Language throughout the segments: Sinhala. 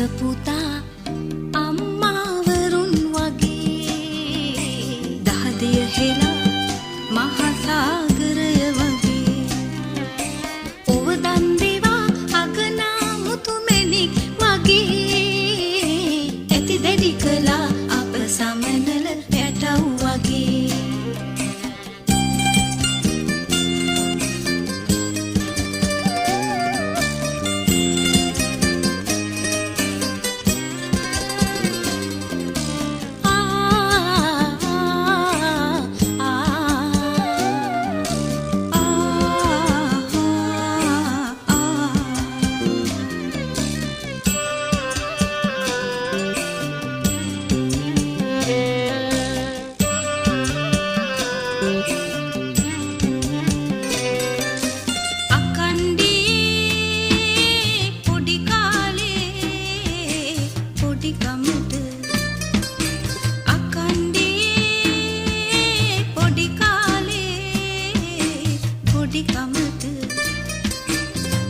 පුතා අම්මාවරුන් වගේ දහදිය හෙලා මහා සාගරය වගේ ඔව දන් දෙවා අගනා මුතුමැණික් වගේ ඇති දැඩි කළා අප සමනල පැටව් වගේ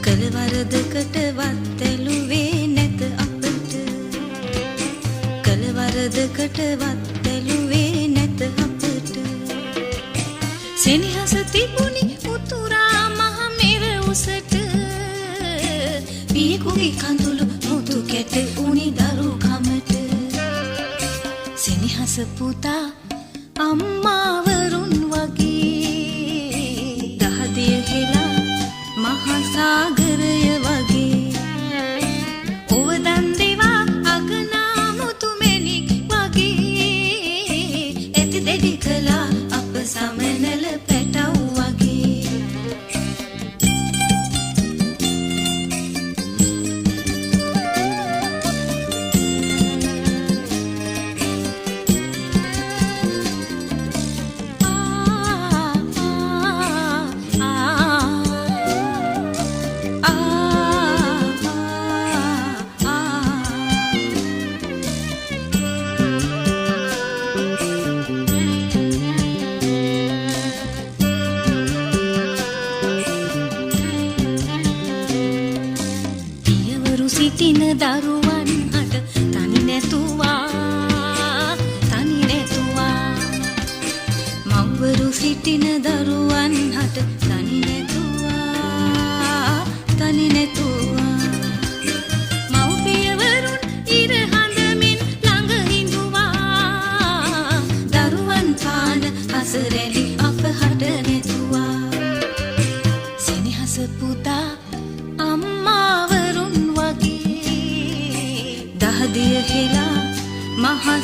කලවරදකට වත්තැලුවේ නැත අපට කලවරදකට වත්තැලුවේ නැත අපට සෙනෙහස තිබුණි උතුරා මහ මෙර උසට පියෙකුගේ කඳුළු මුතු කැට උනි දරුකමට සෙනෙහස පුතා අම්මාවරුන් වගේ දහදිය හෙලා මහා සාගරය වගේ ඔව දන් දෙවා අගනා මුතුමැණික් වගේ ඇති දැඩි කළා අප සමනල පැටව් වගේ සිටින දරුවන් අට තනි නැතුවා මව්වරු සිටින දරුවන් හට තනි නැතුවා මව්පියවරුන් ඉර හඳමින් ළඟ හිඳුවා දරුවන් පාන අසරැලි අප හට නැතුවා සෙනෙහස පුතා අම්මාවරුන් වගේ දහදිය හෙලා මහා